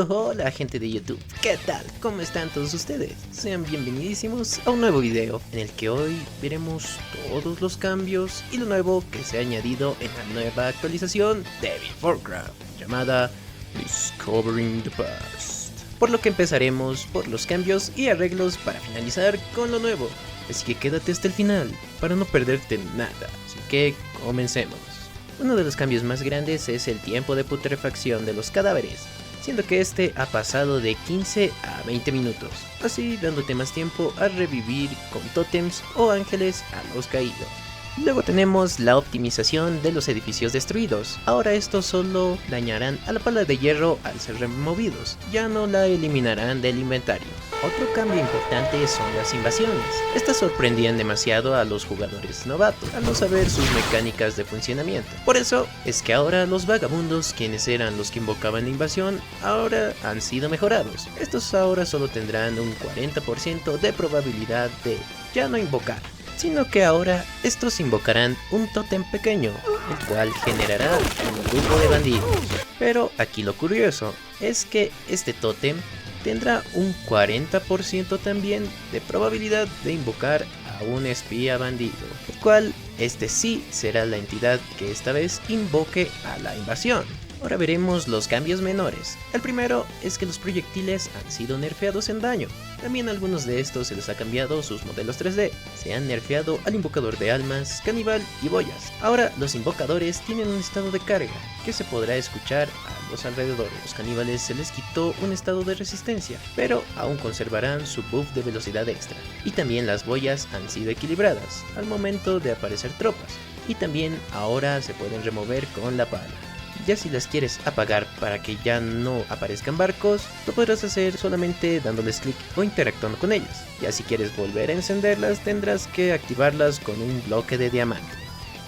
Hola gente de YouTube, ¿qué tal? ¿Cómo están todos ustedes? Sean bienvenidísimos a un nuevo video en el que hoy veremos todos los cambios y lo nuevo que se ha añadido en la nueva actualización de Before Craft llamada Discovering the Past. Por lo que empezaremos por los cambios y arreglos para finalizar con lo nuevo, así que quédate hasta el final para no perderte nada, así que comencemos. Uno de los cambios más grandes es el tiempo de putrefacción de los cadáveres, siendo que este ha pasado de 15 a 20 minutos, así dándote más tiempo a revivir con tótems o ángeles a los caídos. Luego tenemos la optimización de los edificios destruidos. Ahora estos solo dañarán a la pala de hierro al ser removidos, ya no la eliminarán del inventario. Otro cambio importante son las invasiones. Estas sorprendían demasiado a los jugadores novatos al no saber sus mecánicas de funcionamiento. Por eso es que ahora los vagabundos, quienes eran los que invocaban la invasión, ahora han sido mejorados. Estos ahora solo tendrán un 40% de probabilidad de ya no invocar, sino que ahora estos invocarán un tótem pequeño, el cual generará un grupo de bandidos. Pero aquí lo curioso es que este tótem tendrá un 40% también de probabilidad de invocar a un espía bandido, el cual este sí será la entidad que esta vez invoque a la invasión. Ahora veremos los cambios menores. El primero es que los proyectiles han sido nerfeados en daño. También algunos de estos se les ha cambiado sus modelos 3D. Se han nerfeado al invocador de almas, caníbal y boyas. Ahora los invocadores tienen un estado de carga que se podrá escuchar a los alrededores. Los caníbales se les quitó un estado de resistencia, pero aún conservarán su buff de velocidad extra. Y también las boyas han sido equilibradas al momento de aparecer tropas. Y también ahora se pueden remover con la pala. Ya si las quieres apagar para que ya no aparezcan barcos, lo podrás hacer solamente dándoles clic o interactuando con ellas. Ya si quieres volver a encenderlas, tendrás que activarlas con un bloque de diamante.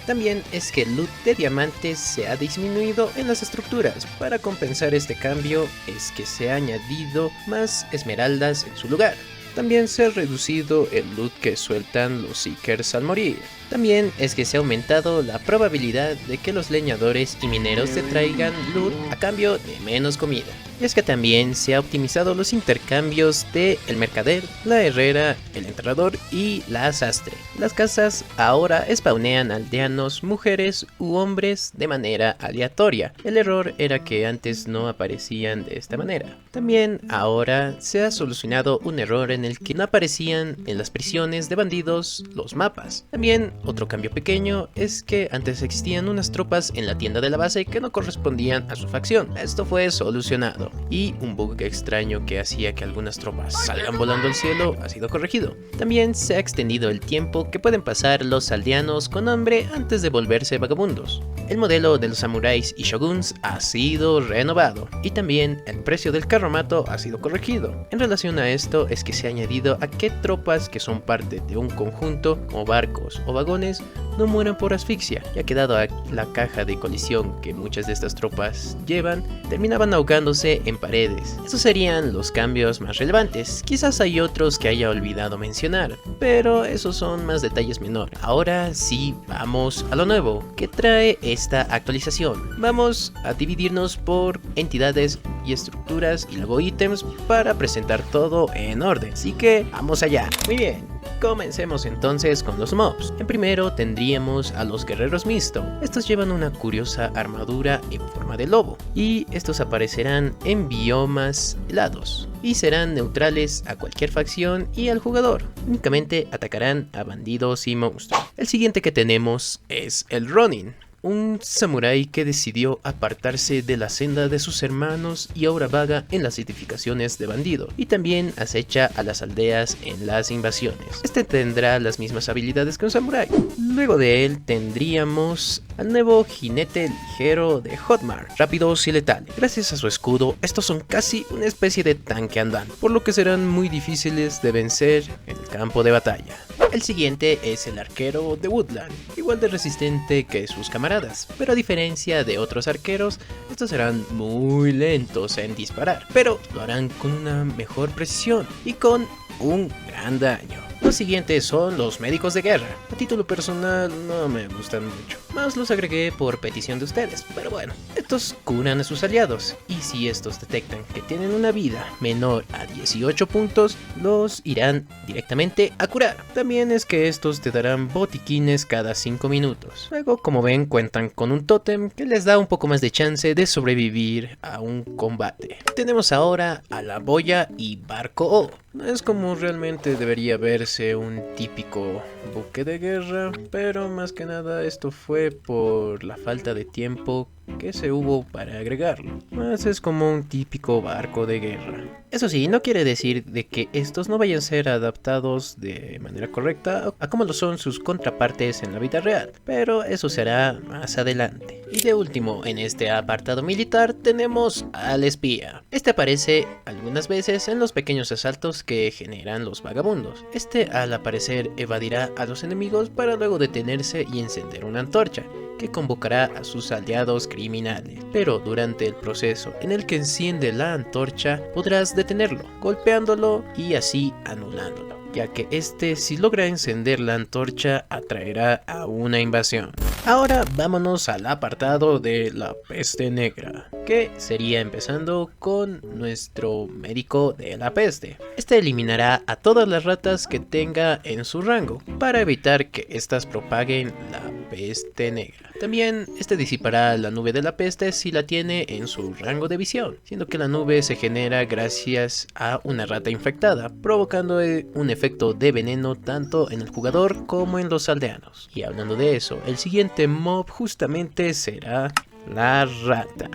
También es que el loot de diamantes se ha disminuido en las estructuras. Para compensar este cambio es que se ha añadido más esmeraldas en su lugar. También se ha reducido el loot que sueltan los seekers al morir. También es que se ha aumentado la probabilidad de que los leñadores y mineros te traigan loot a cambio de menos comida. Y es que también se ha optimizado los intercambios de el mercader, la herrera, el entrenador y la sastre. Las casas ahora spawnean aldeanos, mujeres u hombres de manera aleatoria. El error era que antes no aparecían de esta manera. También ahora se ha solucionado un error en el que no aparecían en las prisiones de bandidos los mapas. También otro cambio pequeño es que antes existían unas tropas en la tienda de la base que no correspondían a su facción. Esto fue solucionado. Y un bug extraño que hacía que algunas tropas salgan volando al cielo ha sido corregido. También se ha extendido el tiempo que pueden pasar los aldeanos con hambre antes de volverse vagabundos. El modelo de los samuráis y shoguns ha sido renovado. Y también el precio del carromato ha sido corregido. En relación a esto es que se ha añadido a que tropas que son parte de un conjunto, como barcos o vagones, no mueran por asfixia, ya que dado a la caja de colisión que muchas de estas tropas llevan, terminaban ahogándose en paredes. Esos serían los cambios más relevantes. Quizás hay otros que haya olvidado mencionar, pero esos son más detalles menores. Ahora sí, vamos a lo nuevo que trae esta actualización. Vamos a dividirnos por entidades y estructuras y luego ítems para presentar todo en orden. Así que vamos allá. Muy bien. Comencemos entonces con los mobs. En primero tendríamos a los guerreros mixto. Estos llevan una curiosa armadura en forma de lobo y estos aparecerán en biomas helados y serán neutrales a cualquier facción y al jugador. Únicamente atacarán a bandidos y monstruos. El siguiente que tenemos es el Ronin, un samurái que decidió apartarse de la senda de sus hermanos y ahora vaga en las edificaciones de bandido y también acecha a las aldeas en las invasiones. Este tendrá las mismas habilidades que un samurái. Luego de él tendríamos al nuevo jinete ligero de Hotmar, rápidos y letales. Gracias a su escudo, estos son casi una especie de tanque andante, por lo que serán muy difíciles de vencer en el campo de batalla. El siguiente es el arquero de Woodland, igual de resistente que sus camaradas, pero a diferencia de otros arqueros, estos serán muy lentos en disparar, pero lo harán con una mejor precisión y con un gran daño. Los siguientes son los médicos de guerra. A título personal no me gustan mucho, más los agregué por petición de ustedes, pero bueno, estos curan a sus aliados y si estos detectan que tienen una vida menor a 18 puntos, los irán directamente a curar. También es que estos te darán botiquines cada 5 minutos. Luego, como ven, cuentan con un tótem que les da un poco más de chance de sobrevivir a un combate. Tenemos ahora a la boya y barco O. No es como realmente debería verse un típico buque de guerra, pero más que nada esto fue por la falta de tiempo que se hubo para agregarlo. Más es como un típico barco de guerra. Eso sí, no quiere decir de que estos no vayan a ser adaptados de manera correcta a como lo son sus contrapartes en la vida real, pero eso será más adelante. Y de último, en este apartado militar tenemos al espía. Este aparece algunas veces en los pequeños asaltos que generan los vagabundos. Este al aparecer evadirá a los enemigos para luego detenerse y encender una antorcha que convocará a sus aliados criminales. Pero durante el proceso en el que enciende la antorcha podrás detenerlo, golpeándolo y así anulándolo, ya que este, si logra encender la antorcha, atraerá a una invasión. Ahora vámonos al apartado de la peste negra, que sería empezando con nuestro médico de la peste. Este eliminará a todas las ratas que tenga en su rango, para evitar que estas propaguen la peste negra. También este disipará la nube de la peste si la tiene en su rango de visión, siendo que la nube se genera gracias a una rata infectada, provocando un efecto de veneno tanto en el jugador como en los aldeanos. Y hablando de eso, el siguiente mob justamente será la rata,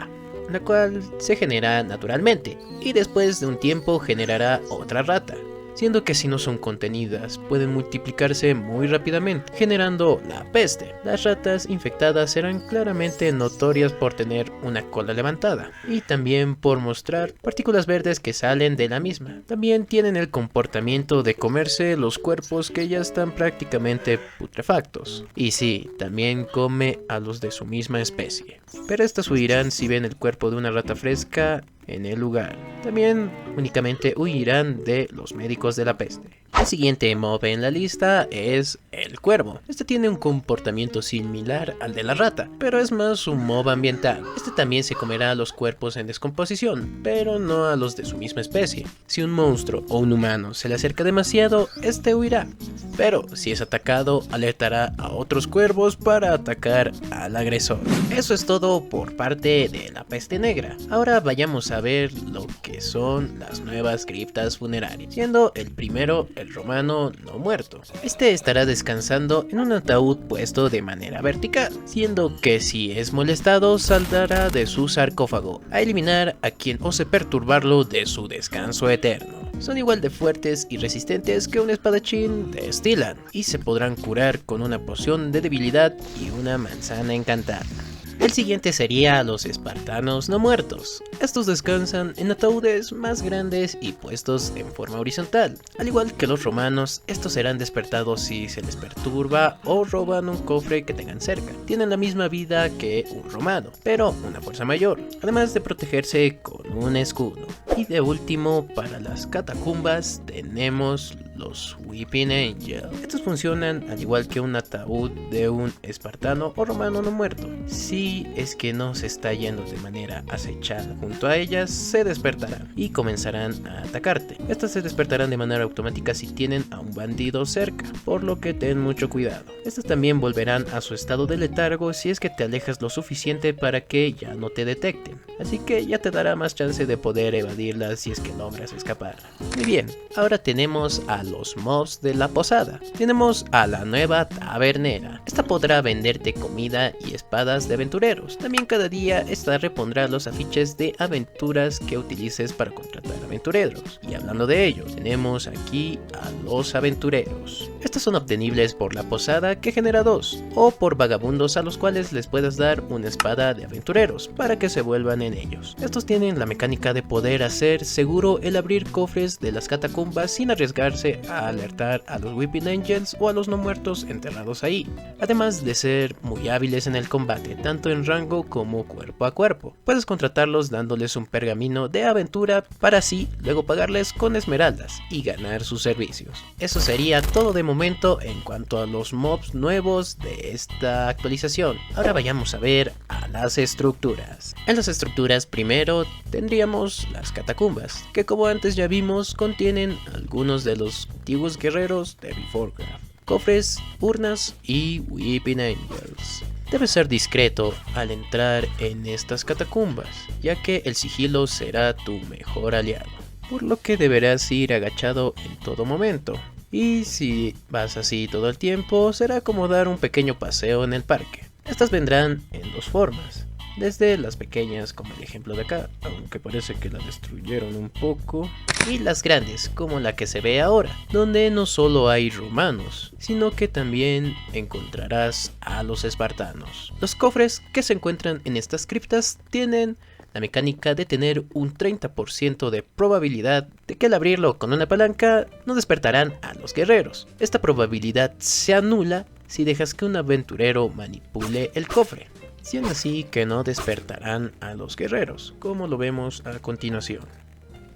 la cual se genera naturalmente y después de un tiempo generará otra rata, siendo que si no son contenidas pueden multiplicarse muy rápidamente, generando la peste. Las ratas infectadas serán claramente notorias por tener una cola levantada y también por mostrar partículas verdes que salen de la misma. También tienen el comportamiento de comerse los cuerpos que ya están prácticamente putrefactos. Y sí, también come a los de su misma especie, pero estas huirán si ven el cuerpo de una rata fresca en el lugar. También únicamente huirán de los médicos de la peste. El siguiente mob en la lista es el cuervo. Este tiene un comportamiento similar al de la rata, pero es más un mob ambiental. Este también se comerá a los cuerpos en descomposición, pero no a los de su misma especie. Si un monstruo o un humano se le acerca demasiado, este huirá, pero si es atacado, alertará a otros cuervos para atacar al agresor. Eso es todo por parte de la peste negra. Ahora vayamos a ver lo que son las nuevas criptas funerarias, siendo el primero el romano no muerto. Este estará descansando en un ataúd puesto de manera vertical, siendo que si es molestado saldrá de su sarcófago a eliminar a quien ose perturbarlo de su descanso eterno. Son igual de fuertes y resistentes que un espadachín de Stylan y se podrán curar con una poción de debilidad y una manzana encantada. El siguiente sería los espartanos no muertos. Estos descansan en ataúdes más grandes y puestos en forma horizontal. Al igual que los romanos, estos serán despertados si se les perturba o roban un cofre que tengan cerca. Tienen la misma vida que un romano, pero una fuerza mayor, además de protegerse con un escudo. Y de último, para las catacumbas tenemos los Weeping Angel. Estos funcionan al igual que un ataúd de un espartano o romano no muerto. Si es que no se está yendo de manera acechada junto a ellas, se despertarán y comenzarán a atacarte. Estas se despertarán de manera automática si tienen a un bandido cerca, por lo que ten mucho cuidado. Estas también volverán a su estado de letargo si es que te alejas lo suficiente para que ya no te detecten, así que ya te dará más chance de poder evadirlas si es que logras escapar. Muy bien, ahora tenemos a los mobs de la posada. Tenemos a la nueva tabernera. Esta podrá venderte comida y espadas de aventureros. También cada día esta repondrá los afiches de aventuras que utilices para contratar aventureros. Y hablando de ellos, tenemos aquí a los aventureros. Estas son obtenibles por la posada que genera 2, o por vagabundos a los cuales les puedes dar una espada de aventureros para que se vuelvan en ellos. Estos tienen la mecánica de poder hacer seguro el abrir cofres de las catacumbas sin arriesgarse a alertar a los Weeping Angels o a los no muertos enterrados ahí, además de ser muy hábiles en el combate, tanto en rango como cuerpo a cuerpo. Puedes contratarlos dándoles un pergamino de aventura para así luego pagarles con esmeraldas y ganar sus servicios. Eso sería todo de momento en cuanto a los mobs nuevos de esta actualización. Ahora vayamos a ver a las estructuras. En las estructuras primero tendríamos las catacumbas, que como antes ya vimos contienen algunos de los antiguos guerreros de Beforecraft, cofres, urnas y Weeping Angels. Debes ser discreto al entrar en estas catacumbas, ya que el sigilo será tu mejor aliado, por lo que deberás ir agachado en todo momento. Y si vas así todo el tiempo, será como dar un pequeño paseo en el parque. Estas vendrán en dos formas, desde las pequeñas como el ejemplo de acá, aunque parece que la destruyeron un poco, y las grandes como la que se ve ahora, donde no solo hay romanos, sino que también encontrarás a los espartanos. Los cofres que se encuentran en estas criptas tienen la mecánica de tener un 30% de probabilidad de que al abrirlo con una palanca no despertarán a los guerreros. Esta probabilidad se anula si dejas que un aventurero manipule el cofre, siendo así que no despertarán a los guerreros, como lo vemos a continuación.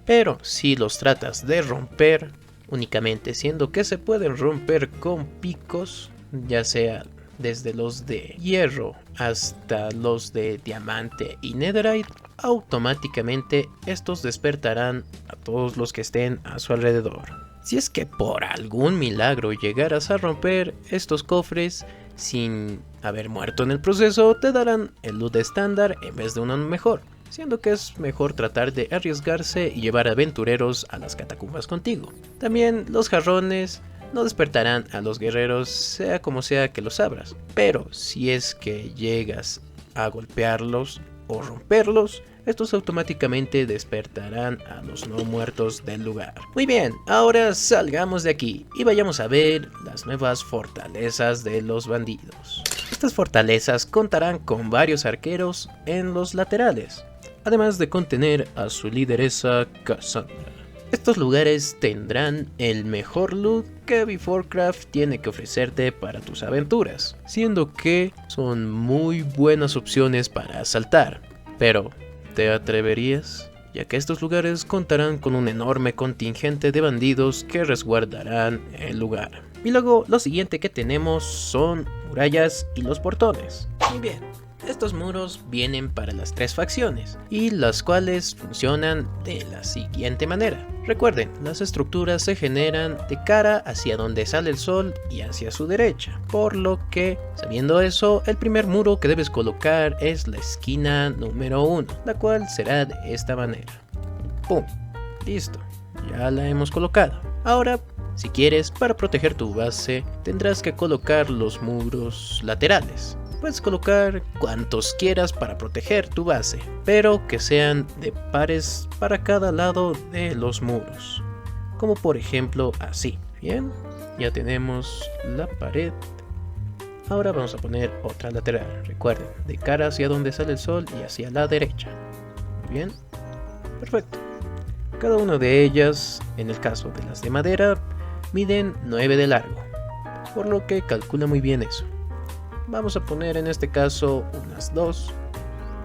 Pero si los tratas de romper, únicamente siendo que se pueden romper con picos, ya sea desde los de hierro hasta los de diamante y netherite, automáticamente estos despertarán a todos los que estén a su alrededor. Si es que por algún milagro llegaras a romper estos cofres sin haber muerto en el proceso, te darán el loot estándar en vez de uno mejor, siendo que es mejor tratar de arriesgarse y llevar aventureros a las catacumbas contigo. También los jarrones no despertarán a los guerreros sea como sea que los abras, pero si es que llegas a golpearlos o romperlos, estos automáticamente despertarán a los no muertos del lugar. Muy bien, ahora salgamos de aquí y vayamos a ver las nuevas fortalezas de los bandidos. Estas fortalezas contarán con varios arqueros en los laterales, además de contener a su lideresa Cassandra. Estos lugares tendrán el mejor loot que Beforecraft tiene que ofrecerte para tus aventuras, siendo que son muy buenas opciones para asaltar. Pero, ¿te atreverías? Ya que estos lugares contarán con un enorme contingente de bandidos que resguardarán el lugar. Y luego lo siguiente que tenemos son murallas y los portones. Muy bien. Estos muros vienen para las tres facciones, y las cuales funcionan de la siguiente manera. Recuerden, las estructuras se generan de cara hacia donde sale el sol y hacia su derecha, por lo que, sabiendo eso, el primer muro que debes colocar es la esquina número 1, la cual será de esta manera. ¡Pum! Listo, ya la hemos colocado. Ahora, si quieres, para proteger tu base, tendrás que colocar los muros laterales. Puedes colocar cuantos quieras para proteger tu base, pero que sean de pares para cada lado de los muros, como por ejemplo así. Bien, ya tenemos la pared. Ahora vamos a poner otra lateral, recuerden, de cara hacia donde sale el sol y hacia la derecha. Bien, perfecto. Cada una de ellas, en el caso de las de madera, miden 9 de largo, por lo que calcula muy bien eso. Vamos a poner en este caso unas 2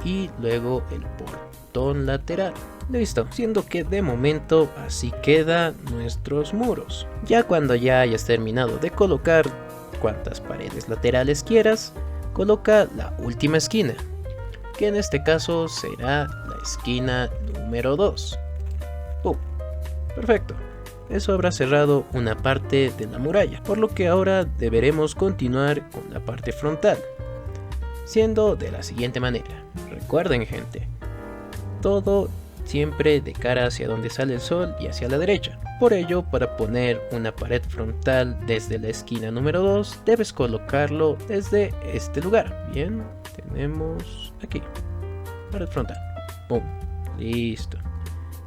y luego el portón lateral. Listo, siendo que de momento así quedan nuestros muros. Ya cuando ya hayas terminado de colocar cuantas paredes laterales quieras, coloca la última esquina, que en este caso será la esquina número 2. Perfecto. Eso habrá cerrado una parte de la muralla, por lo que ahora deberemos continuar con la parte frontal, siendo de la siguiente manera. Recuerden, gente, todo siempre de cara hacia donde sale el sol y hacia la derecha. Por ello, para poner una pared frontal desde la esquina número 2, debes colocarlo desde este lugar. Bien, tenemos aquí, pared frontal. ¡Pum! Listo.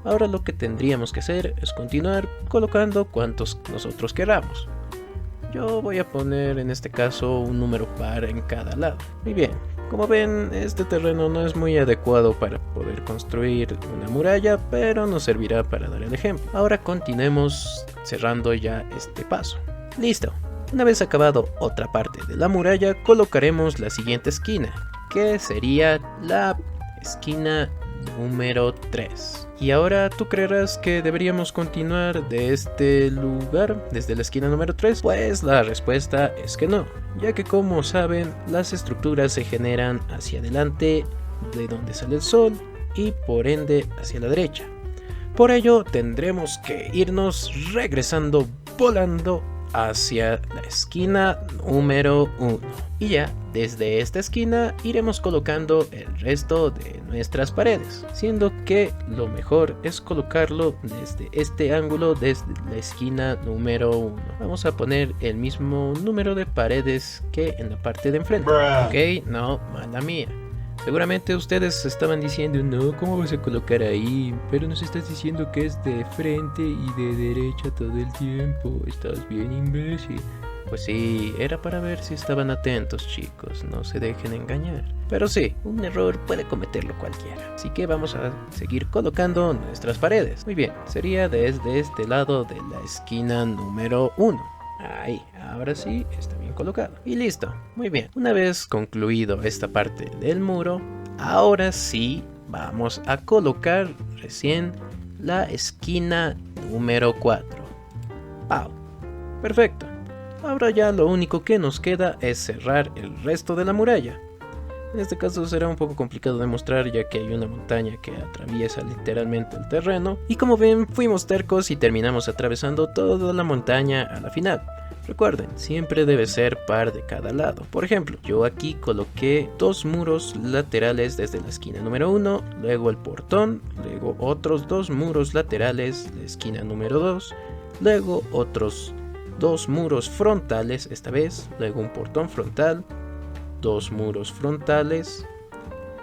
Ahora lo que tendríamos que hacer es continuar colocando cuantos nosotros queramos. Yo voy a poner en este caso un número par en cada lado. Muy bien. Como ven, este terreno no es muy adecuado para poder construir una muralla, pero nos servirá para dar el ejemplo. Ahora continuemos cerrando ya este paso. Listo. Una vez acabado otra parte de la muralla, colocaremos la siguiente esquina, que sería la esquina número 3. Y ahora tú creerás que deberíamos continuar de este lugar, desde la esquina número 3. Pues la respuesta es que no, ya que como saben, las estructuras se generan hacia adelante de donde sale el sol y por ende hacia la derecha. Por ello tendremos que irnos regresando volando hacia la esquina número 1. Y ya desde esta esquina iremos colocando el resto de nuestras paredes, siendo que lo mejor es colocarlo desde este ángulo, desde la esquina número 1. Vamos a poner el mismo número de paredes que en la parte de enfrente. Ok, no, mala mía. Seguramente ustedes estaban diciendo, no, ¿cómo vas a colocar ahí? Pero nos estás diciendo que es de frente y de derecha todo el tiempo. Estás bien imbécil. Pues sí, era para ver si estaban atentos, chicos, no se dejen engañar. Pero sí, un error puede cometerlo cualquiera. Así que vamos a seguir colocando nuestras paredes. Muy bien, sería desde este lado de la esquina número 1. Ahí, ahora sí, está bien colocado. Y listo, muy bien. Una vez concluido esta parte del muro, ahora sí vamos a colocar recién la esquina número 4. ¡Pau! Perfecto. Ahora ya lo único que nos queda es cerrar el resto de la muralla. En este caso será un poco complicado de mostrar, ya que hay una montaña que atraviesa literalmente el terreno. Y como ven, fuimos tercos y terminamos atravesando toda la montaña a la final. Recuerden, siempre debe ser par de cada lado. Por ejemplo, yo aquí coloqué 2 muros laterales desde la esquina número 1, luego el portón, luego otros 2 muros laterales de esquina número 2, luego otros 2 muros frontales esta vez, luego un portón frontal, 2 muros frontales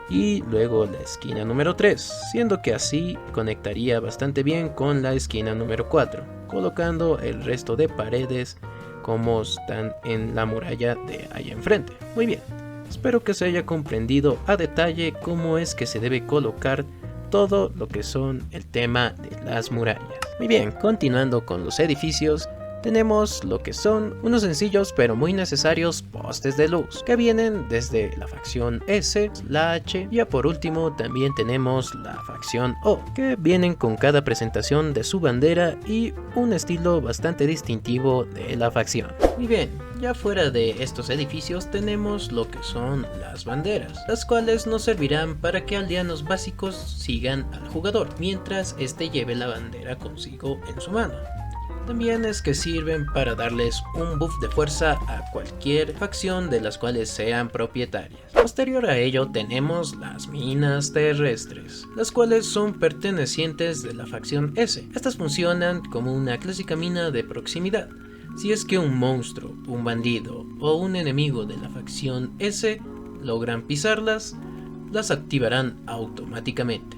y luego la esquina número 3, siendo que así conectaría bastante bien con la esquina número 4, colocando el resto de paredes como están en la muralla de allá enfrente. Muy bien, espero que se haya comprendido a detalle cómo es que se debe colocar todo lo que son el tema de las murallas. Muy bien, continuando con los edificios, tenemos lo que son unos sencillos pero muy necesarios postes de luz que vienen desde la facción S, la H y ya por último también tenemos la facción O, que vienen con cada presentación de su bandera y un estilo bastante distintivo de la facción. Muy bien, ya fuera de estos edificios tenemos lo que son las banderas, las cuales nos servirán para que aldeanos básicos sigan al jugador mientras este lleve la bandera consigo en su mano. También es que sirven para darles un buff de fuerza a cualquier facción de las cuales sean propietarias. Posterior a ello tenemos las minas terrestres, las cuales son pertenecientes de la facción S. Estas funcionan como una clásica mina de proximidad. Si es que un monstruo, un bandido o un enemigo de la facción S logran pisarlas, las activarán automáticamente.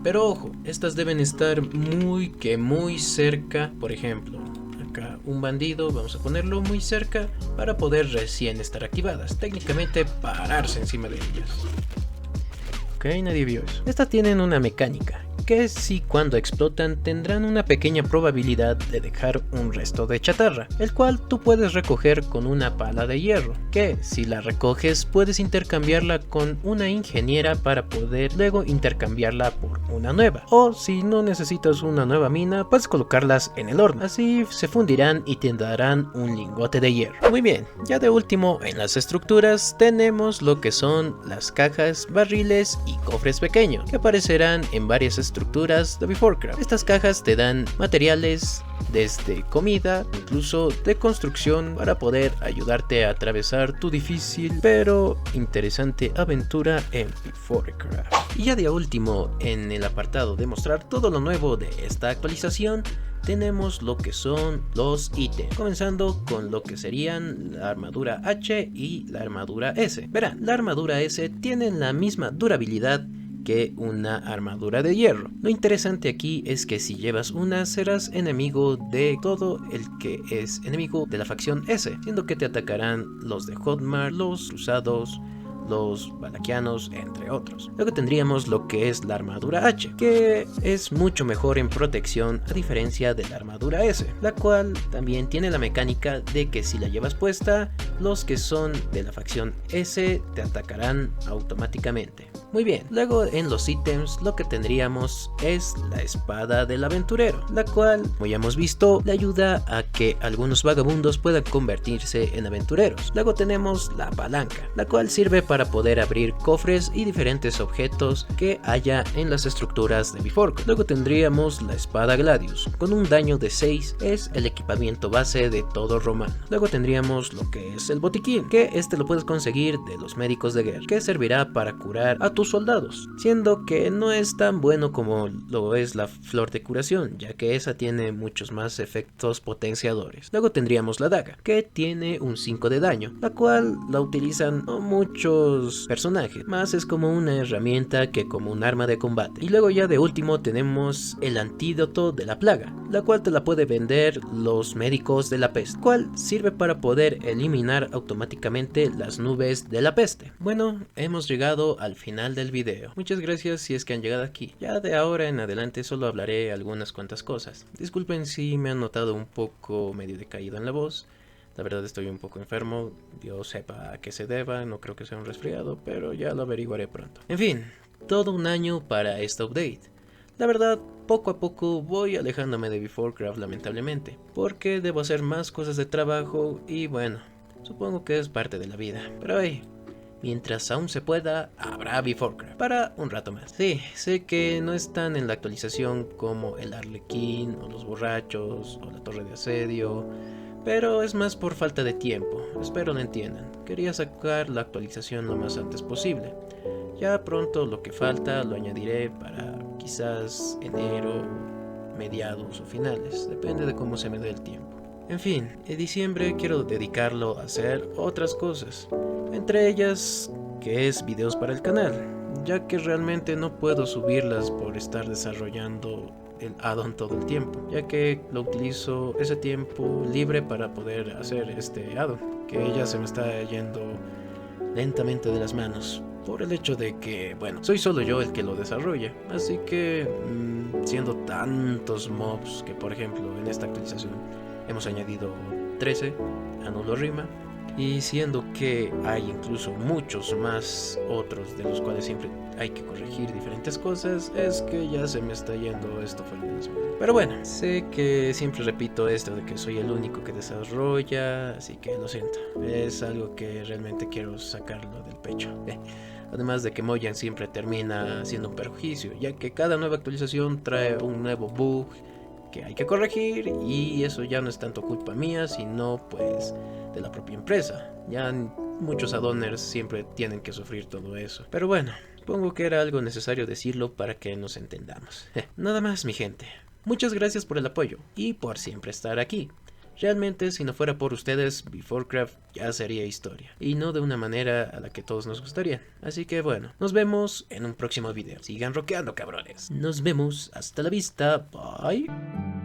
Pero ojo, estas deben estar muy cerca. Por ejemplo, acá un bandido, vamos a ponerlo muy cerca para poder recién estar activadas. Técnicamente pararse encima de ellas. Ok, nadie vio eso. Estas tienen una mecánica, que si cuando explotan tendrán una pequeña probabilidad de dejar un resto de chatarra, el cual tú puedes recoger con una pala de hierro, que si la recoges puedes intercambiarla con una ingeniera para poder luego intercambiarla por una nueva, o si no necesitas una nueva mina puedes colocarlas en el horno, así se fundirán y te darán un lingote de hierro. Muy bien, ya de último en las estructuras tenemos lo que son las cajas, barriles y cofres pequeños, que aparecerán en varias estructuras de Beforecraft. Estas cajas te dan materiales desde comida, incluso de construcción, para poder ayudarte a atravesar tu difícil pero interesante aventura en Beforecraft. Y ya de último, en el apartado de mostrar todo lo nuevo de esta actualización, tenemos lo que son los ítems, comenzando con lo que serían la armadura H y la armadura S. Verán, la armadura S tiene la misma durabilidad que una armadura de hierro. Lo interesante aquí es que si llevas una serás enemigo de todo el que es enemigo de la facción S, siendo que te atacarán los de Hotmar, los cruzados, los valaquianos, entre otros. Luego tendríamos lo que es la armadura H, que es mucho mejor en protección a diferencia de la armadura S, la cual también tiene la mecánica de que si la llevas puesta, los que son de la facción S te atacarán automáticamente. Muy bien, luego en los ítems lo que tendríamos es la espada del aventurero, la cual, como ya hemos visto, le ayuda a que algunos vagabundos puedan convertirse en aventureros. Luego tenemos la palanca, la cual sirve para poder abrir cofres y diferentes objetos que haya en las estructuras de Bifurca. Luego tendríamos la espada Gladius, con un daño de 6, es el equipamiento base de todo romano. Luego tendríamos lo que es el botiquín, que este lo puedes conseguir de los médicos de guerra, que servirá para curar a tus soldados, siendo que no es tan bueno como lo es la flor de curación, ya que esa tiene muchos más efectos potenciadores. Luego tendríamos la daga, que tiene un 5 de daño, la cual la utilizan no muchos personajes, más es como una herramienta que como un arma de combate. Y luego ya de último tenemos el antídoto de la plaga, la cual te la puede vender los médicos de la peste, cual sirve para poder eliminar automáticamente las nubes de la peste. Bueno, hemos llegado al final del video. Muchas gracias si es que han llegado aquí. Ya de ahora en adelante solo hablaré algunas cuantas cosas. Disculpen si me han notado un poco medio decaído en la voz. La verdad estoy un poco enfermo, Dios sepa a qué se deba, no creo que sea un resfriado, pero ya lo averiguaré pronto. En fin, todo un año para esta update. La verdad, poco a poco voy alejándome de Beforecraft lamentablemente, porque debo hacer más cosas de trabajo y bueno, supongo que es parte de la vida, pero hey, mientras aún se pueda, habrá Beforecraft para un rato más. Sí, sé que no están en la actualización como el Arlequín, o los borrachos, o la torre de asedio, pero es más por falta de tiempo, espero lo entiendan. Quería sacar la actualización lo más antes posible. Ya pronto lo que falta lo añadiré para quizás enero, mediados o finales, depende de cómo se me dé el tiempo. En fin, en diciembre quiero dedicarlo a hacer otras cosas, entre ellas que es videos para el canal, ya que realmente no puedo subirlas por estar desarrollando el addon todo el tiempo, ya que lo utilizo ese tiempo libre para poder hacer este addon, que ya se me está yendo lentamente de las manos, por el hecho de que, bueno, soy solo yo el que lo desarrolla, así que siendo tantos mobs que por ejemplo en esta actualización hemos añadido 13, anulo rima, y siendo que hay incluso muchos más otros de los cuales siempre hay que corregir diferentes cosas, es que ya se me está yendo esto fuera de las manos. Pero bueno, sé que siempre repito esto de que soy el único que desarrolla, así que lo siento, es algo que realmente quiero sacarlo del pecho. Además de que Mojang siempre termina siendo un perjuicio, ya que cada nueva actualización trae un nuevo bug que hay que corregir, y eso ya no es tanto culpa mía, sino pues de la propia empresa. Ya muchos addoners siempre tienen que sufrir todo eso. Pero bueno, supongo que era algo necesario decirlo para que nos entendamos. Nada más, mi gente. Muchas gracias por el apoyo y por siempre estar aquí. Realmente, si no fuera por ustedes, Beforecraft ya sería historia, y no de una manera a la que todos nos gustaría. Así que bueno, nos vemos en un próximo video. Sigan rockeando, cabrones. Nos vemos, hasta la vista, bye.